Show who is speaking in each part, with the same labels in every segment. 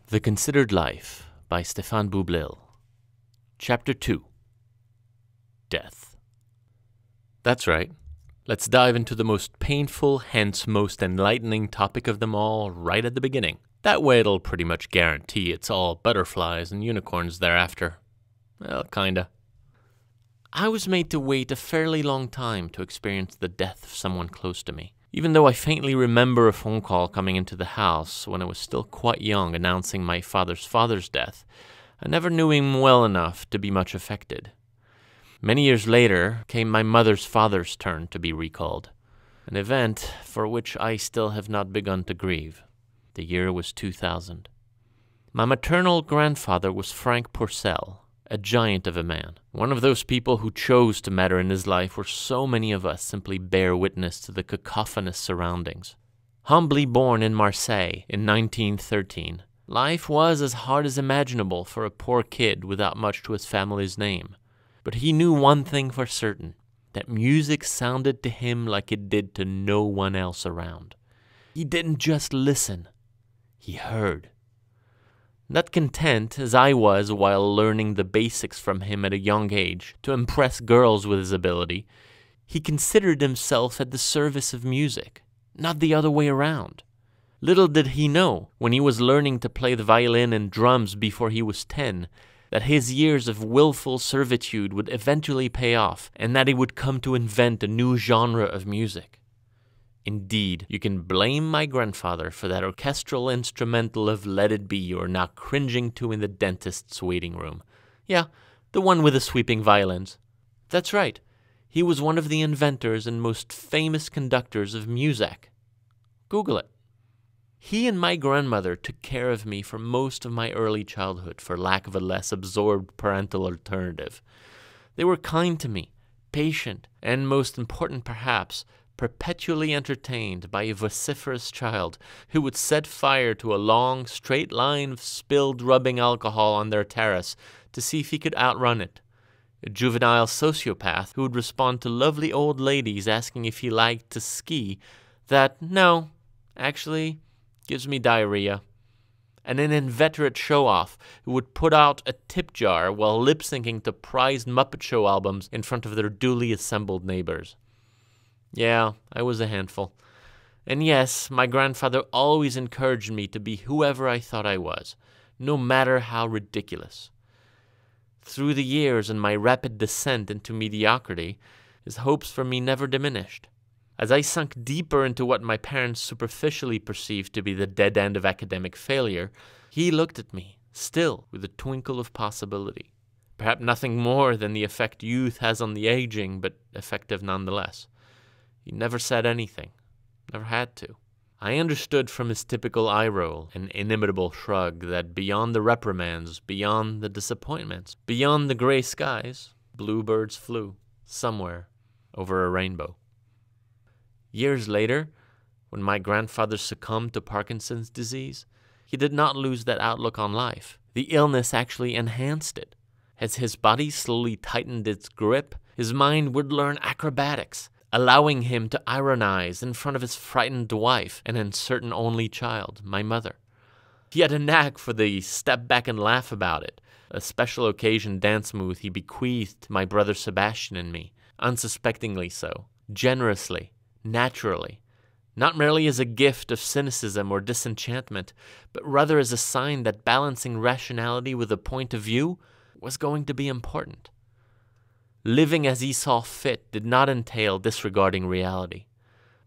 Speaker 1: The Considered Life by Stefan Boublil. Chapter 2. Death. That's right. Let's dive into the most painful, hence most enlightening topic of them all right at the beginning. That way it'll pretty much guarantee it's all butterflies and unicorns thereafter. Well, kinda. I was made to wait a fairly long time to experience the death of someone close to me. Even though I faintly remember a phone call coming into the house when I was still quite young announcing my father's death, I never knew him well enough to be much affected. Many years later came my mother's father's turn to be recalled, an event for which I still have not begun to grieve. The year was 2000. My maternal grandfather was Frank Purcell, a giant of a man, one of those people who chose to matter in his life where so many of us simply bear witness to the cacophonous surroundings. Humbly born in Marseille in 1913, life was as hard as imaginable for a poor kid without much to his family's name. But he knew one thing for certain, that music sounded to him like it did to no one else around. He didn't just listen, he heard. Not content, as I was while learning the basics from him at a young age, to impress girls with his ability, he considered himself at the service of music, not the other way around. Little did he know, when he was learning to play the violin and drums before he was 10, that his years of willful servitude would eventually pay off, and that he would come to invent a new genre of music. Indeed, you can blame my grandfather for that orchestral instrumental of Let It Be you're now cringing to in the dentist's waiting room. Yeah, the one with the sweeping violins. That's right, he was one of the inventors and most famous conductors of Muzak. Google it. He and my grandmother took care of me for most of my early childhood, for lack of a less absorbed parental alternative. They were kind to me, patient, and most important perhaps, perpetually entertained by a vociferous child who would set fire to a long, straight line of spilled rubbing alcohol on their terrace to see if he could outrun it. A juvenile sociopath who would respond to lovely old ladies asking if he liked to ski that, no, actually, gives me diarrhea. And an inveterate show-off who would put out a tip jar while lip-syncing to prized Muppet Show albums in front of their duly assembled neighbors. Yeah, I was a handful. And yes, my grandfather always encouraged me to be whoever I thought I was, no matter how ridiculous. Through the years and my rapid descent into mediocrity, his hopes for me never diminished. As I sunk deeper into what my parents superficially perceived to be the dead end of academic failure, he looked at me, still with a twinkle of possibility. Perhaps nothing more than the effect youth has on the aging, but effective nonetheless. He never said anything, never had to. I understood from his typical eye roll and inimitable shrug that beyond the reprimands, beyond the disappointments, beyond the gray skies, bluebirds flew, somewhere, over a rainbow. Years later, when my grandfather succumbed to Parkinson's disease, he did not lose that outlook on life. The illness actually enhanced it. As his body slowly tightened its grip, his mind would learn acrobatics, allowing him to ironize in front of his frightened wife and uncertain only child, my mother. He had a knack for the step back and laugh about it, a special occasion dance move he bequeathed to my brother Sebastian and me, unsuspectingly so, generously, naturally, not merely as a gift of cynicism or disenchantment, but rather as a sign that balancing rationality with a point of view was going to be important. Living as he saw fit did not entail disregarding reality.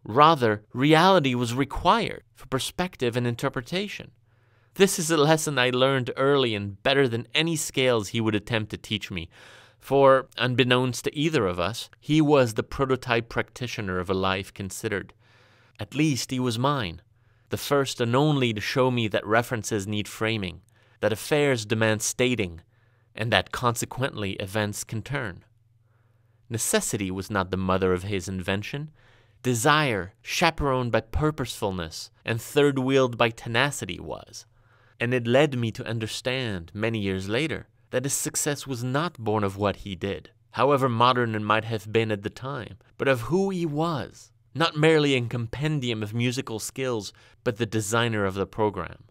Speaker 1: Rather, reality was required for perspective and interpretation. This is a lesson I learned early and better than any scales he would attempt to teach me, for, unbeknownst to either of us, he was the prototype practitioner of a life considered. At least he was mine, the first and only to show me that references need framing, that affairs demand stating, and that consequently events can turn. Necessity was not the mother of his invention. Desire, chaperoned by purposefulness and third-wheeled by tenacity, was. And it led me to understand, many years later, that his success was not born of what he did, however modern it might have been at the time, but of who he was, not merely a compendium of musical skills, but the designer of the program.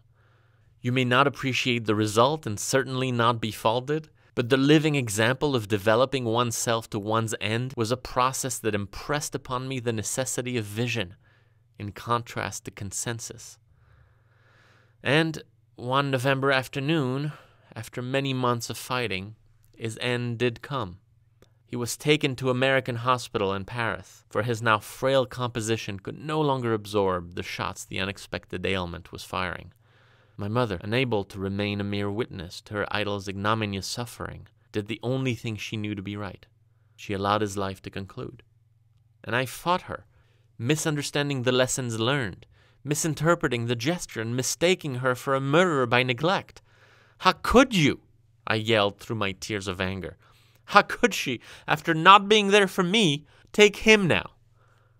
Speaker 1: You may not appreciate the result and certainly not be faulted, but the living example of developing oneself to one's end was a process that impressed upon me the necessity of vision, in contrast to consensus. And one November afternoon, after many months of fighting, his end did come. He was taken to American hospital in Paris, for his now frail composition could no longer absorb the shots the unexpected ailment was firing. My mother, unable to remain a mere witness to her idol's ignominious suffering, did the only thing she knew to be right. She allowed his life to conclude. And I fought her, misunderstanding the lessons learned, misinterpreting the gesture and mistaking her for a murderer by neglect. How could you? I yelled through my tears of anger. How could she, after not being there for me, take him now?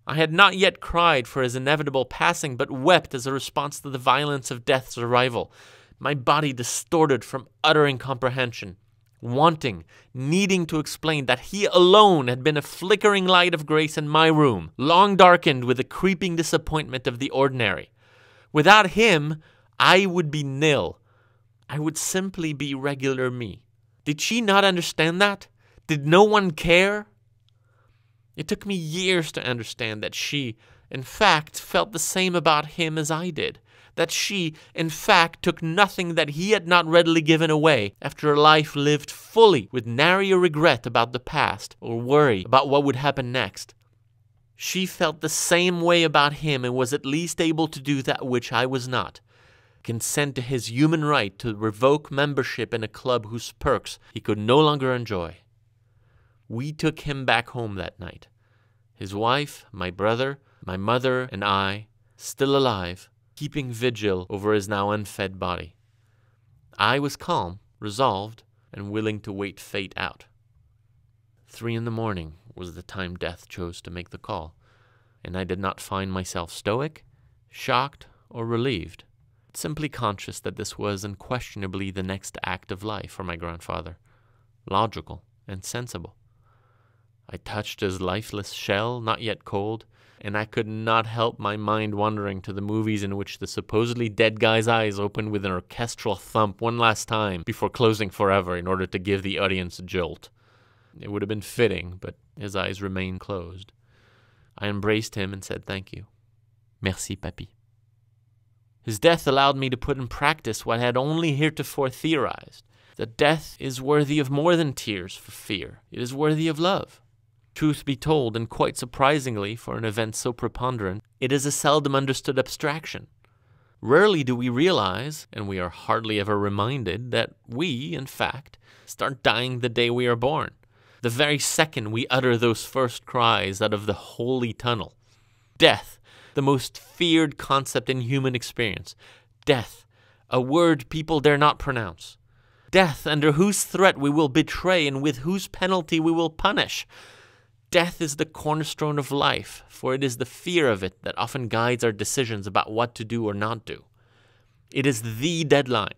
Speaker 1: I had not yet cried for his inevitable passing, but wept as a response to the violence of death's arrival, my body distorted from utter incomprehension, wanting, needing to explain that he alone had been a flickering light of grace in my room, long darkened with the creeping disappointment of the ordinary. Without him, I would be nil. I would simply be regular me. Did she not understand that? Did no one care? It took me years to understand that she, in fact, felt the same about him as I did. That she, in fact, took nothing that he had not readily given away after a life lived fully with nary a regret about the past or worry about what would happen next. She felt the same way about him and was at least able to do that which I was not. Consent to his human right to revoke membership in a club whose perks he could no longer enjoy. We took him back home that night. His wife, my brother, my mother, and I, still alive, keeping vigil over his now unfed body. I was calm, resolved, and willing to wait fate out. 3 a.m. was the time death chose to make the call, and I did not find myself stoic, shocked, or relieved, simply conscious that this was unquestionably the next act of life for my grandfather, logical and sensible. I touched his lifeless shell, not yet cold, and I could not help my mind wandering to the movies in which the supposedly dead guy's eyes opened with an orchestral thump one last time before closing forever in order to give the audience a jolt. It would have been fitting, but his eyes remained closed. I embraced him and said thank you. Merci, Papy. His death allowed me to put in practice what I had only heretofore theorized, that death is worthy of more than tears for fear. It is worthy of love. Truth be told, and quite surprisingly for an event so preponderant, it is a seldom understood abstraction. Rarely do we realize, and we are hardly ever reminded, that we, in fact, start dying the day we are born, the very second we utter those first cries out of the holy tunnel. Death, the most feared concept in human experience. Death, a word people dare not pronounce. Death, under whose threat we will betray and with whose penalty we will punish. Death is the cornerstone of life, for it is the fear of it that often guides our decisions about what to do or not do. It is the deadline.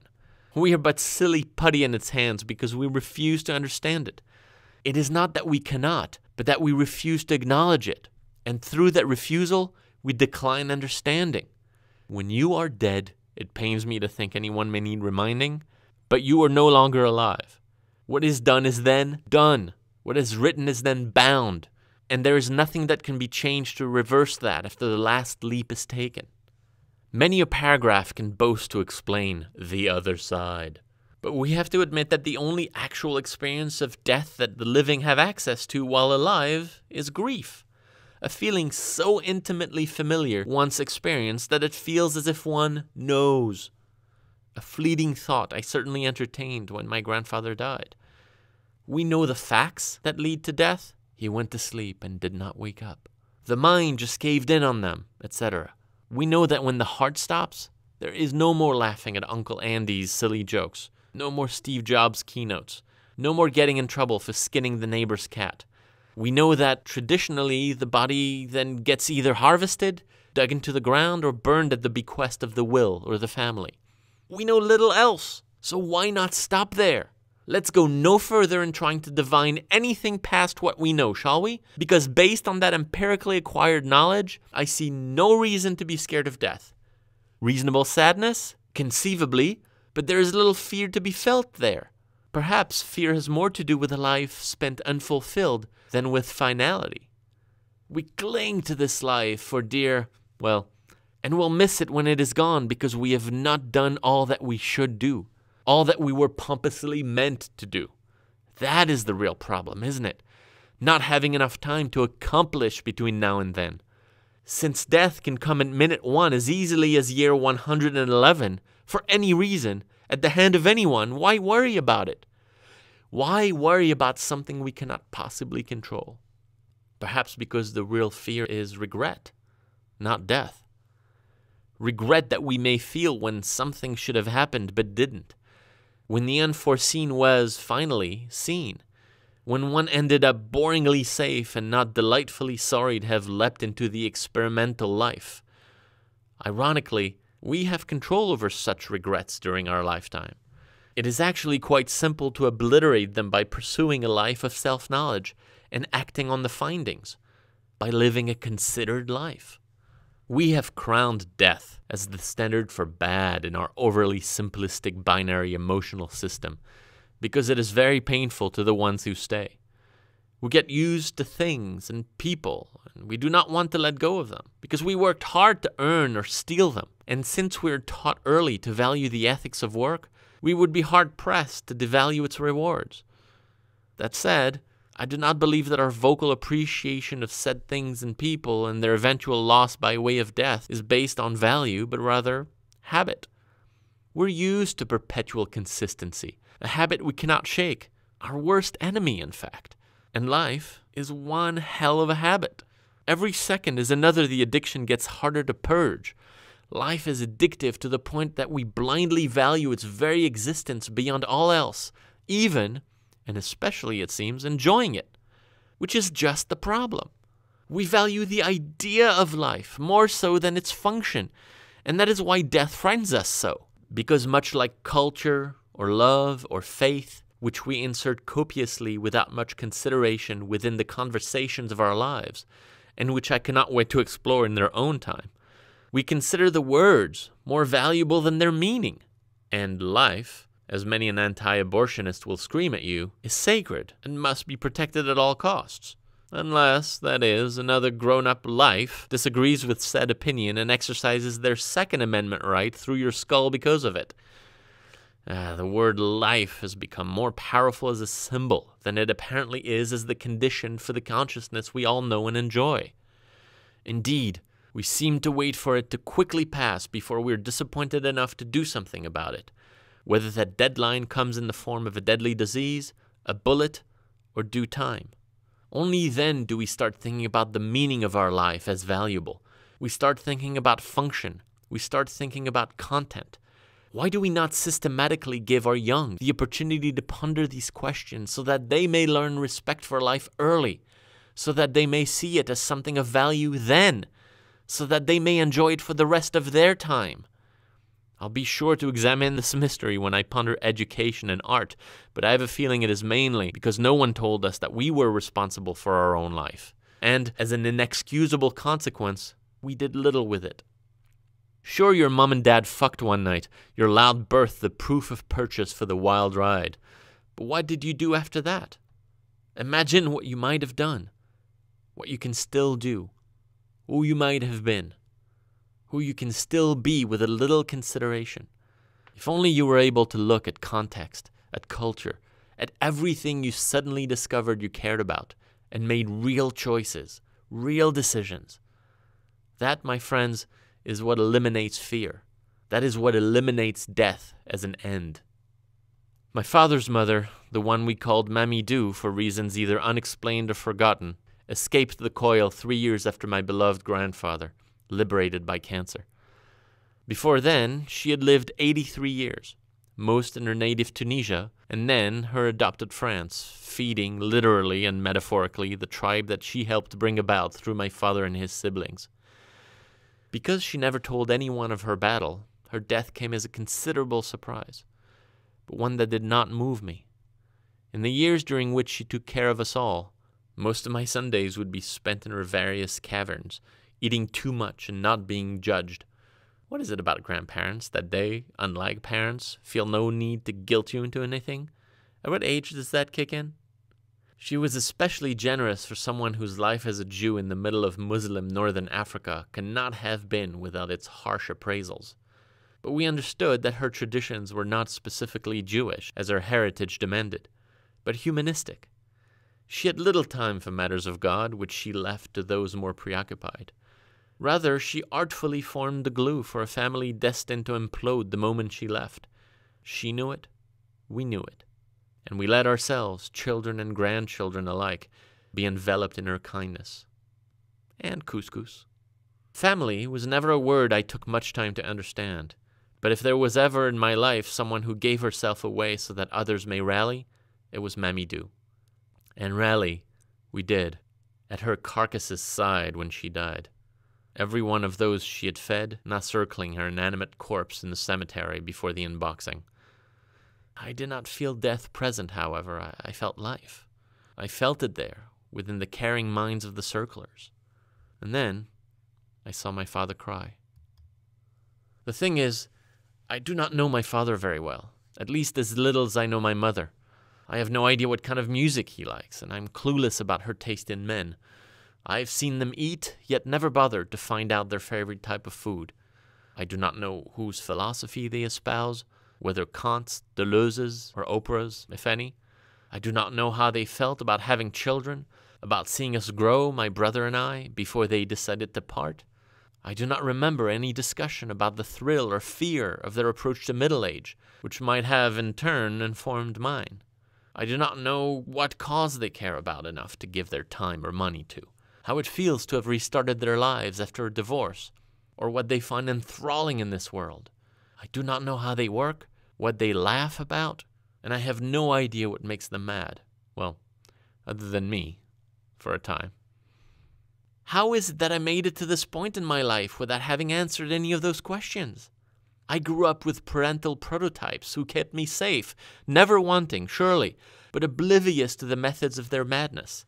Speaker 1: We are but silly putty in its hands because we refuse to understand it. It is not that we cannot, but that we refuse to acknowledge it, and through that refusal, we decline understanding. When you are dead, it pains me to think anyone may need reminding, but you are no longer alive. What is done is then done. What is written is then bound, and there is nothing that can be changed to reverse that after the last leap is taken. Many a paragraph can boast to explain the other side, but we have to admit that the only actual experience of death that the living have access to while alive is grief, a feeling so intimately familiar once experienced that it feels as if one knows. A fleeting thought I certainly entertained when my grandfather died. We know the facts that lead to death. He went to sleep and did not wake up. The mind just caved in on them, etc. We know that when the heart stops, there is no more laughing at Uncle Andy's silly jokes, no more Steve Jobs keynotes, no more getting in trouble for skinning the neighbor's cat. We know that traditionally the body then gets either harvested, dug into the ground, or burned at the bequest of the will or the family. We know little else, so why not stop there? Let's go no further in trying to divine anything past what we know, shall we? Because based on that empirically acquired knowledge, I see no reason to be scared of death. Reasonable sadness? Conceivably, but there is little fear to be felt there. Perhaps fear has more to do with a life spent unfulfilled than with finality. We cling to this life for dear, and we'll miss it when it is gone because we have not done all that we should do, all that we were pompously meant to do. That is the real problem, isn't it? Not having enough time to accomplish between now and then. Since death can come at minute 1 as easily as year 111, for any reason, at the hand of anyone, why worry about it? Why worry about something we cannot possibly control? Perhaps because the real fear is regret, not death. Regret that we may feel when something should have happened but didn't. When the unforeseen was finally seen. When one ended up boringly safe and not delightfully sorry to have leapt into the experimental life. Ironically, we have control over such regrets during our lifetime. It is actually quite simple to obliterate them by pursuing a life of self-knowledge and acting on the findings, by living a considered life. We have crowned death as the standard for bad in our overly simplistic binary emotional system, because it is very painful to the ones who stay. We get used to things and people, and we do not want to let go of them, because we worked hard to earn or steal them. And since we are taught early to value the ethics of work, we would be hard-pressed to devalue its rewards. That said, I do not believe that our vocal appreciation of said things and people and their eventual loss by way of death is based on value, but rather habit. We're used to perpetual consistency, a habit we cannot shake, our worst enemy, in fact. And life is one hell of a habit. Every second is another the addiction gets harder to purge. Life is addictive to the point that we blindly value its very existence beyond all else, even, and especially it seems, enjoying it, which is just the problem. We value the idea of life more so than its function, and that is why death frightens us so. Because much like culture, or love, or faith, which we insert copiously without much consideration within the conversations of our lives, and which I cannot wait to explore in their own time, we consider the words more valuable than their meaning. And life, as many an anti-abortionist will scream at you, is sacred and must be protected at all costs. Unless, that is, another grown-up life disagrees with said opinion and exercises their Second Amendment right through your skull because of it. The word life has become more powerful as a symbol than it apparently is as the condition for the consciousness we all know and enjoy. Indeed, we seem to wait for it to quickly pass before we're disappointed enough to do something about it, whether that deadline comes in the form of a deadly disease, a bullet, or due time. Only then do we start thinking about the meaning of our life as valuable. We start thinking about function. We start thinking about content. Why do we not systematically give our young the opportunity to ponder these questions so that they may learn respect for life early, so that they may see it as something of value then, so that they may enjoy it for the rest of their time? I'll be sure to examine this mystery when I ponder education and art, but I have a feeling it is mainly because no one told us that we were responsible for our own life, and as an inexcusable consequence, we did little with it. Sure, your mom and dad fucked one night, your loud birth the proof of purchase for the wild ride, but what did you do after that? Imagine what you might have done, what you can still do, who you might have been, who you can still be with a little consideration. If only you were able to look at context, at culture, at everything you suddenly discovered you cared about, and made real choices, real decisions. That, my friends, is what eliminates fear. That is what eliminates death as an end. My father's mother, the one we called Mamie Doo for reasons either unexplained or forgotten, escaped the coil 3 years after my beloved grandfather, liberated by cancer. Before then, she had lived 83 years, most in her native Tunisia, and then her adopted France, feeding, literally and metaphorically, the tribe that she helped bring about through my father and his siblings. Because she never told anyone of her battle, her death came as a considerable surprise, but one that did not move me. In the years during which she took care of us all, most of my Sundays would be spent in her various caverns, eating too much and not being judged, What is it about grandparents that they, unlike parents, feel no need to guilt you into anything? At what age does that kick in? She was especially generous for someone whose life as a Jew in the middle of Muslim northern Africa cannot have been without its harsh appraisals. But we understood that her traditions were not specifically Jewish, as her heritage demanded, but humanistic. She had little time for matters of God, which she left to those more preoccupied. Rather, she artfully formed the glue for a family destined to implode the moment she left. She knew it, we knew it, and we let ourselves, children and grandchildren alike, be enveloped in her kindness. And couscous. Family was never a word I took much time to understand, but if there was ever in my life someone who gave herself away so that others may rally, it was Mammy Du. And rally we did, at her carcass's side when she died. Every one of those she had fed, not circling her inanimate corpse in the cemetery before the unboxing. I did not feel death present, however. I felt life. I felt it there, within the caring minds of the circlers. And then I saw my father cry. The thing is, I do not know my father very well, at least as little as I know my mother. I have no idea what kind of music he likes, and I'm clueless about her taste in men. I've seen them eat, yet never bothered to find out their favorite type of food. I do not know whose philosophy they espouse, whether Kant's, Deleuze's, or Oprah's, if any. I do not know how they felt about having children, about seeing us grow, my brother and I, before they decided to part. I do not remember any discussion about the thrill or fear of their approach to middle age, which might have, in turn, informed mine. I do not know what cause they care about enough to give their time or money to, how it feels to have restarted their lives after a divorce, or what they find enthralling in this world. I do not know how they work, what they laugh about, and I have no idea what makes them mad. Well, other than me, for a time. How is it that I made it to this point in my life without having answered any of those questions? I grew up with parental prototypes who kept me safe, never wanting, surely, but oblivious to the methods of their madness.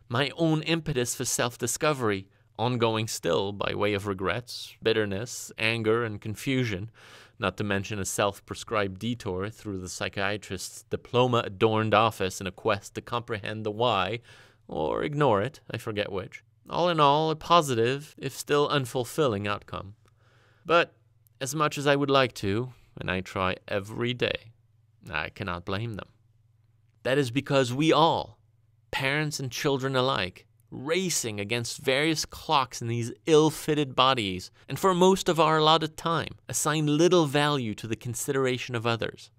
Speaker 1: My own impetus for self-discovery, ongoing still by way of regrets, bitterness, anger, and confusion, not to mention a self-prescribed detour through the psychiatrist's diploma-adorned office in a quest to comprehend the why, or ignore it, I forget which. All in all, a positive, if still unfulfilling outcome. But as much as I would like to, and I try every day, I cannot blame them. That is because we all, parents and children alike, racing against various clocks in these ill-fitted bodies, and for most of our allotted time, assign little value to the consideration of others,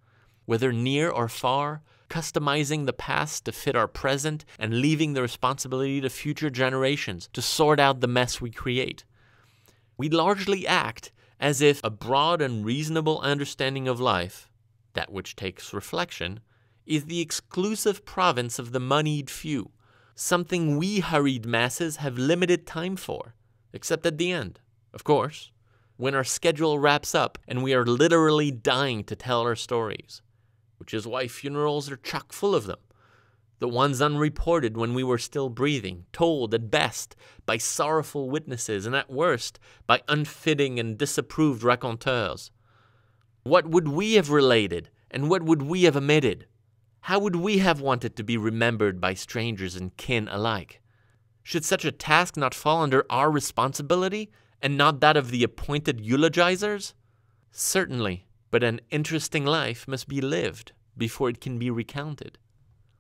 Speaker 1: whether near or far, customizing the past to fit our present and leaving the responsibility to future generations to sort out the mess we create. We largely act as if a broad and reasonable understanding of life, that which takes reflection, is the exclusive province of the moneyed few, something we hurried masses have limited time for, except at the end, of course, when our schedule wraps up and we are literally dying to tell our stories, which is why funerals are chock full of them, the ones unreported when we were still breathing, told at best by sorrowful witnesses and at worst by unfitting and disapproved raconteurs. What would we have related and what would we have omitted? How would we have wanted to be remembered by strangers and kin alike? Should such a task not fall under our responsibility and not that of the appointed eulogizers? Certainly, but an interesting life must be lived before it can be recounted.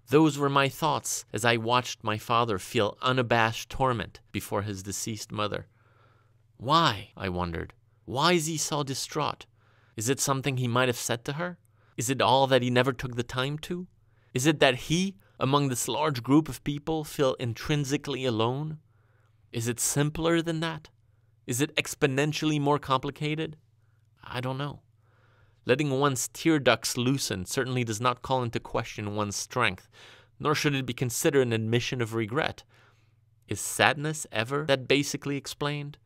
Speaker 1: Those were my thoughts as I watched my father feel unabashed torment before his deceased mother. Why, I wondered, why is he so distraught? Is it something he might have said to her? Is it all that he never took the time to? Is it that he, among this large group of people, feel intrinsically alone? Is it simpler than that? Is it exponentially more complicated? I don't know. Letting one's tear ducts loosen certainly does not call into question one's strength, nor should it be considered an admission of regret. Is sadness ever that basically explained?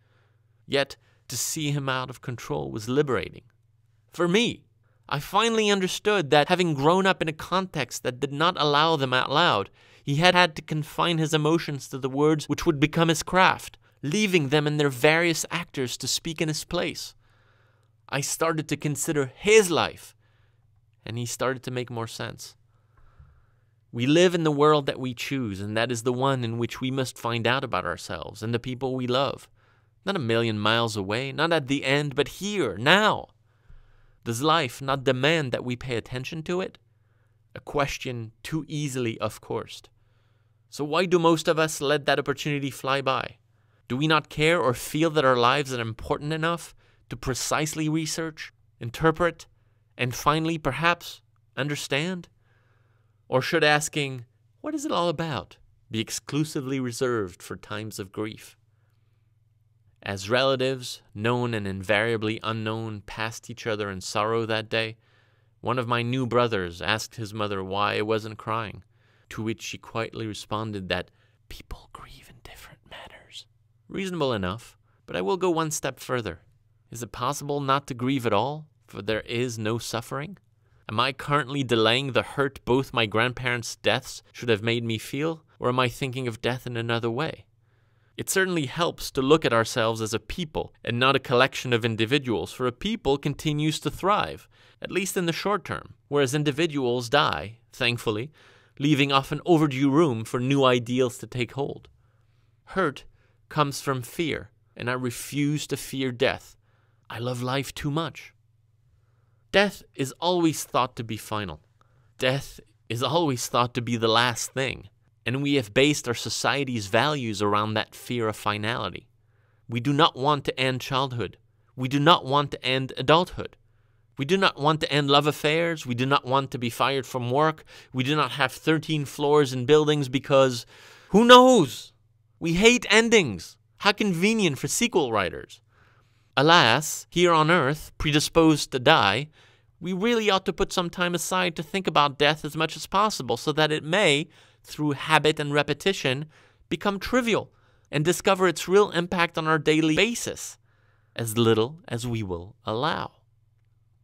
Speaker 1: Yet, to see him out of control was liberating. For me, I finally understood that, having grown up in a context that did not allow them out loud, he had had to confine his emotions to the words which would become his craft, leaving them and their various actors to speak in his place. I started to consider his life, and he started to make more sense. We live in the world that we choose, and that is the one in which we must find out about ourselves and the people we love. Not a million miles away, not at the end, but here, now. Does life not demand that we pay attention to it? A question too easily off-coursed. So why do most of us let that opportunity fly by? Do we not care or feel that our lives are important enough to precisely research, interpret, and finally, perhaps, understand? Or should asking, what is it all about, be exclusively reserved for times of grief? As relatives, known and invariably unknown, passed each other in sorrow that day, one of my new brothers asked his mother why I wasn't crying, to which she quietly responded that people grieve in different manners. Reasonable enough, but I will go one step further. Is it possible not to grieve at all, for there is no suffering? Am I currently delaying the hurt both my grandparents' deaths should have made me feel, or am I thinking of death in another way? It certainly helps to look at ourselves as a people and not a collection of individuals, for a people continues to thrive, at least in the short term, whereas individuals die, thankfully, leaving often overdue room for new ideals to take hold. Hurt comes from fear, and I refuse to fear death. I love life too much. Death is always thought to be final. Death is always thought to be the last thing, and we have based our society's values around that fear of finality. We do not want to end childhood. We do not want to end adulthood. We do not want to end love affairs. We do not want to be fired from work. We do not have 13 floors in buildings because, who knows? We hate endings. How convenient for sequel writers. Alas, here on earth, predisposed to die, we really ought to put some time aside to think about death as much as possible so that it may, through habit and repetition, become trivial and discover its real impact on our daily basis, as little as we will allow.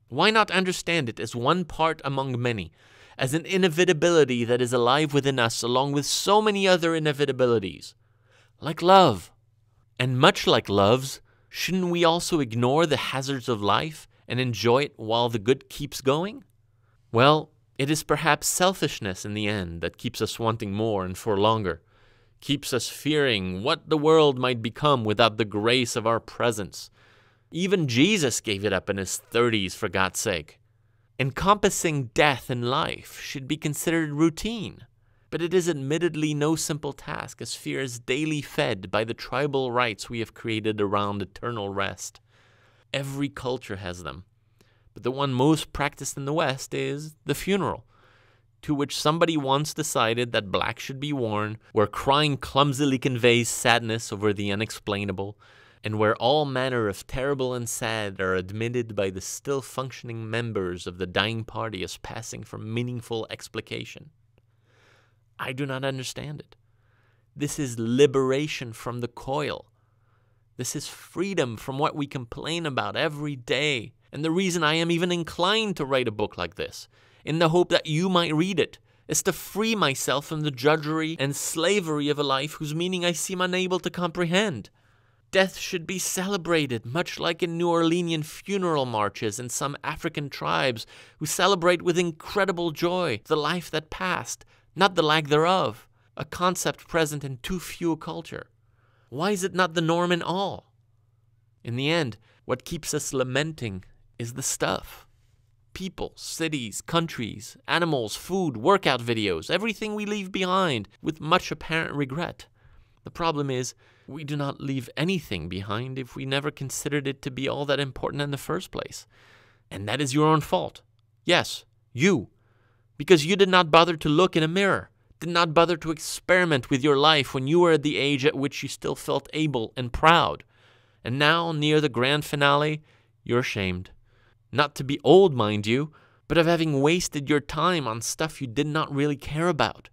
Speaker 1: Why not understand it as one part among many, as an inevitability that is alive within us along with so many other inevitabilities, like love? And much like love's, shouldn't we also ignore the hazards of life and enjoy it while the good keeps going? Well, it is perhaps selfishness in the end that keeps us wanting more and for longer, keeps us fearing what the world might become without the grace of our presence. Even Jesus gave it up in his 30s, for God's sake. Encompassing death in life should be considered routine, but it is admittedly no simple task, as fear is daily fed by the tribal rites we have created around eternal rest. Every culture has them, but the one most practiced in the West is the funeral, to which somebody once decided that black should be worn, where crying clumsily conveys sadness over the unexplainable, and where all manner of terrible and sad are admitted by the still functioning members of the dying party as passing for meaningful explication. I do not understand it. This is liberation from the coil. This is freedom from what we complain about every day. And the reason I am even inclined to write a book like this, in the hope that you might read it, is to free myself from the drudgery and slavery of a life whose meaning I seem unable to comprehend. Death should be celebrated, much like in New Orleanian funeral marches in some African tribes who celebrate with incredible joy the life that passed, not the lack thereof, a concept present in too few a culture. Why is it not the norm in all? In the end, what keeps us lamenting is the stuff. People, cities, countries, animals, food, workout videos, everything we leave behind with much apparent regret. The problem is, we do not leave anything behind if we never considered it to be all that important in the first place. And that is your own fault. Yes, you. Because you did not bother to look in a mirror, did not bother to experiment with your life when you were at the age at which you still felt able and proud. And now, near the grand finale, you're ashamed. Not to be old, mind you, but of having wasted your time on stuff you did not really care about.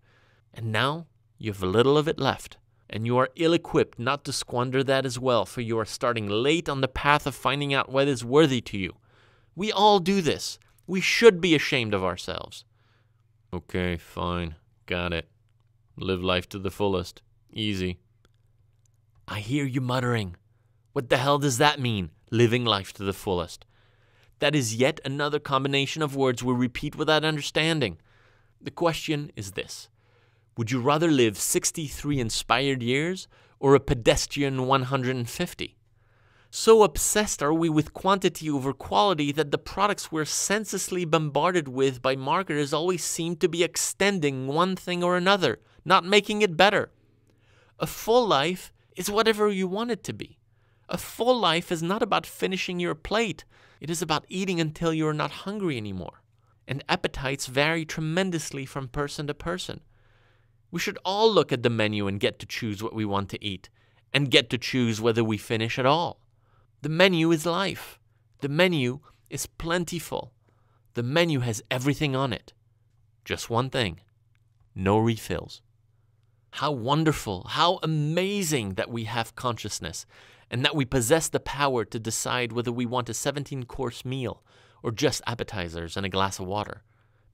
Speaker 1: And now, you have little of it left. And you are ill-equipped not to squander that as well, for you are starting late on the path of finding out what is worthy to you. We all do this. We should be ashamed of ourselves. Okay, fine. Got it. Live life to the fullest. Easy. I hear you muttering. What the hell does that mean, living life to the fullest? That is yet another combination of words we repeat without understanding. The question is this: would you rather live 63 inspired years or a pedestrian 150? So obsessed are we with quantity over quality that the products we're senselessly bombarded with by marketers always seem to be extending one thing or another, not making it better. A full life is whatever you want it to be. A full life is not about finishing your plate. It is about eating until you are not hungry anymore. And appetites vary tremendously from person to person. We should all look at the menu and get to choose what we want to eat, and get to choose whether we finish at all. The menu is life. The menu is plentiful. The menu has everything on it. Just one thing: no refills. How wonderful, how amazing that we have consciousness, and that we possess the power to decide whether we want a 17-course meal or just appetizers and a glass of water,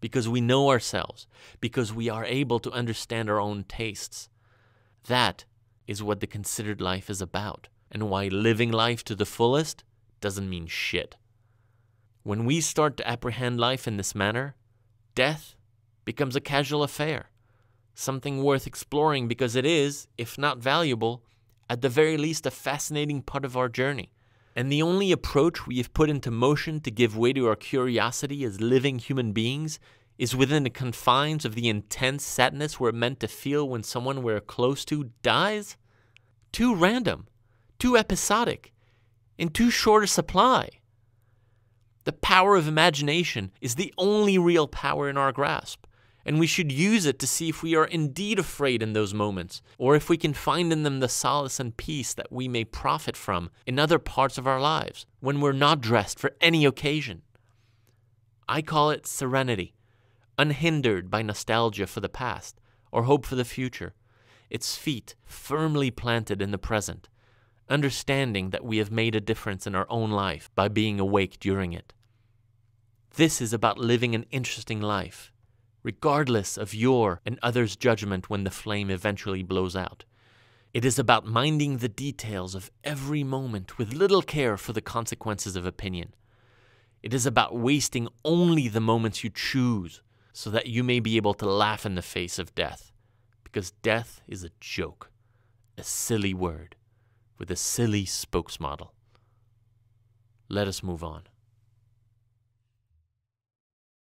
Speaker 1: because we know ourselves, because we are able to understand our own tastes. That is what the considered life is about, and why living life to the fullest doesn't mean shit. When we start to apprehend life in this manner, death becomes a casual affair, something worth exploring because it is, if not valuable, at the very least a fascinating part of our journey. And the only approach we have put into motion to give way to our curiosity as living human beings is within the confines of the intense sadness we're meant to feel when someone we're close to dies? Too random, too episodic, in too short a supply. The power of imagination is the only real power in our grasp, and we should use it to see if we are indeed afraid in those moments, or if we can find in them the solace and peace that we may profit from in other parts of our lives, when we're not dressed for any occasion. I call it serenity, unhindered by nostalgia for the past, or hope for the future, its feet firmly planted in the present, understanding that we have made a difference in our own life by being awake during it. This is about living an interesting life, regardless of your and others' judgment when the flame eventually blows out. It is about minding the details of every moment with little care for the consequences of opinion. It is about wasting only the moments you choose so that you may be able to laugh in the face of death. Because death is a joke, a silly word, with a silly spokesmodel. Let us move on.